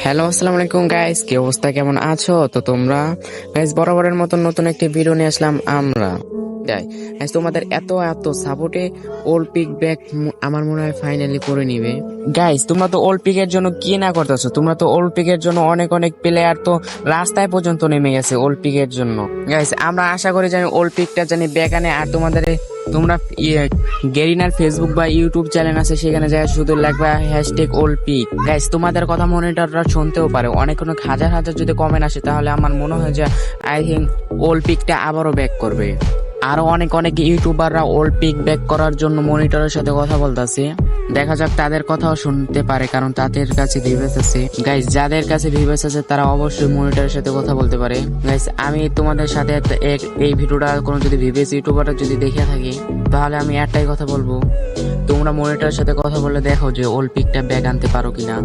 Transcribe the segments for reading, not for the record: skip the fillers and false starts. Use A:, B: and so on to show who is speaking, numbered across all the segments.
A: Hello, আসসালামু আলাইকুম guys, কি অবস্থা, কেমন আছো? তো তোমরা গাইস বরাবরের মতন নতুন একটি ভিডিও নিয়ে আসলাম আমরা। গাইস তোমাদের এত এত সাপোর্টে ওল্ড পিক ব্যাক আমার মনে হয় ফাইনালি করে নিবে। গাইস তোমরা তো ওল্ড পিকের জন্য কি না করতেছো, তোমরা তো ওল্ড পিকের জন্য অনেক অনেক প্লেয়ার তো রাস্তায় পর্যন্ত নেমে গেছে ওল্ড পিকের জন্য। গাইস আমরা আশা করি জানি ওল্ড পিকটা জানি ব্যাক আনে। আর তোমরা গেরিনার ফেসবুক বা ইউটিউব চ্যানেল আছে, সেখানে যায় শুধু লাগবে হ্যাশট্যাগ ওল্ড পিক। গাইস তোমাদের কথা মনিটররা শুনতেও পারে, অনেক অনেক হাজার হাজার যদি কমেন্ট আসে তাহলে আমার মনে হয় যে আই থিঙ্ক ওল্ড পিকটা আবারও ব্যাক করবে। আরো অনেক অনেক ইউটিউবাররা ওল্ড পিক ব্যাক করার জন্য মনিটরের সাথে কথা বলতেছে, দেখা যাক তাদের কথাও শুনতে পারে, কারণ তাদের কাছে ভিউয়ার্স আছে। গাইস যাদের কাছে ভিউয়ার্স আছে তারা অবশ্যই মনিটরের সাথে কথা বলতে পারে। গাইস আমি তোমাদের সাথে এই ভিডিওটা কোনো যদি ভিউয়ার্স ইউটিউবাররা যদি দেখে থাকি তাহলে আমি একটাই কথা বলবো, তোমরা মনিটরের সাথে কথা বলে দেখো যে ওল্ড পিকটা ব্যাক আনতে পারো কিনা।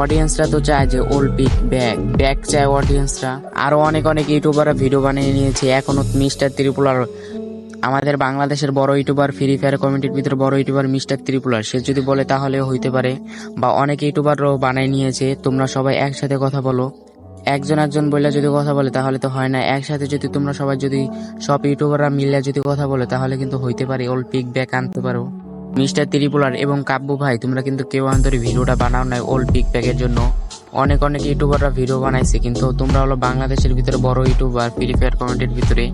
A: অডিয়েন্সরা তো চায় যে ওল্ড পিক ব্যাক চায় অডিয়েন্সরা। আরো অনেক অনেক ইউটিউবাররা ভিডিও বানিয়ে নিয়েছে। এখনো মিস্টার ত্রিপুলার, আমাদের বাংলাদেশের বড় ইউটিউবার, ফ্রি ফায়ার কমিউনিটির ভিতরে বড় ইউটিউবার মিস্টার ত্রিপুলার, সে যদি বলে তাহলে হইতে পারে, বা অনেক ইউটিউবাররাও বানাই নিয়েছে। তোমরা সবাই একসাথে কথা বলো, একজন একজন বলে যদি কথা বলে তাহলে তো হয় না। একসাথে যদি তোমরা সবাই যদি সব ইউটিউবাররা মিলে যদি কথা বলে তাহলে কিন্তু হইতে পারে ওল্ড পিক ব্যাক আনতে পারো। মিস্টার ত্রিপুলার এবং কাব্য ভাই, তোমরা কিন্তু কেউ আন্তরিক ভিডিওটা বানাও নাই ওল্ড পিক ব্যাকের জন্য। অনেক অনেক ইউটিউবাররা ভিডিও বানাইছে, কিন্তু তোমরা হলো বাংলাদেশের ভিতরে বড় ইউটিউবার, ফ্রি ফায়ার কমিউনিটির ভিতরে,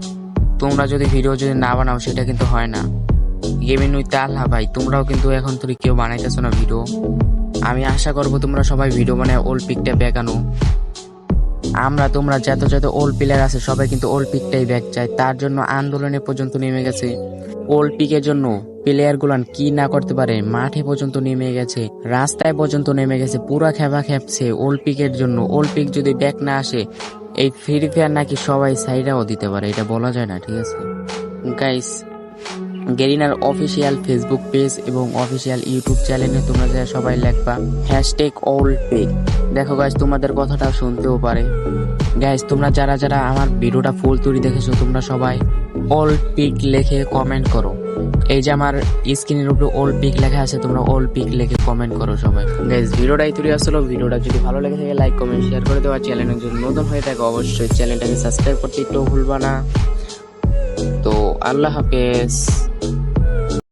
A: তোমরা যদি ভিডিও যদি না বানাও সেটা কিন্তু হয় না। গেমিং উইথ আল্লাহ ভাই, তোমরাও কিন্তু এখন তো কেউ বানাইতেছো না ভিডিও। আমি আশা করবো তোমরা সবাই ভিডিও বানায় ওল্ড পিকটা ব্যাক আনো। তোমরা যত যত ওল্ড প্লেয়ার আছে সবাই কিন্তু ওল্ড পিকটাই ব্যাক চায়, তার জন্য আন্দোলনে পর্যন্ত নেমে গেছে। ওল্ড পিকের জন্য প্লেয়ার গুলান কি না করতে পারে, মাঠে পর্যন্ত নেমে গেছে, রাস্তায় পর্যন্ত নেমে গেছে, পুরা খেপা খেপছে ওল্ড পিকের জন্য। ওল্ড পিক যদি ব্যাক না আসে এই ফ্রি ফায়ার নাকি সবাই সাইডাও দিতে পারে, এটা বলা যায় না, ঠিক আছে গাইস। গেরিনার অফিসিয়াল ফেসবুক পেজ এবং অফিসিয়াল ইউটিউব চ্যানেলে তোমরা যা সবাই লিখবা হ্যাশট্যাগ ওল্ড পিক। দেখো গাইস তোমাদের কথাটা শুনতেও পারে। গাইস তোমরা যারা যারা আমার ভিডিওটা ফুল তুলি দেখেছো তোমরা সবাই ওল্ড পিক লিখে কমেন্ট করো। এই যে আমার স্ক্রিনের উপরে ওল্ড পিক লেখা আছে, তোমরা ওল্ড পিক লিখে কমেন্ট করো সবাই। গাইস ভিডিওটাই তুলে আসলো, ভিডিওটা যদি ভালো লেগে থাকে লাইক কমেন্ট শেয়ার করে দেওয়া। চ্যানেলে যদি নতুন হয়ে থাকে অবশ্যই চ্যানেলটাকে সাবস্ক্রাইব করতে একটু ভুলবা না। তো আল্লাহ হাফেজ।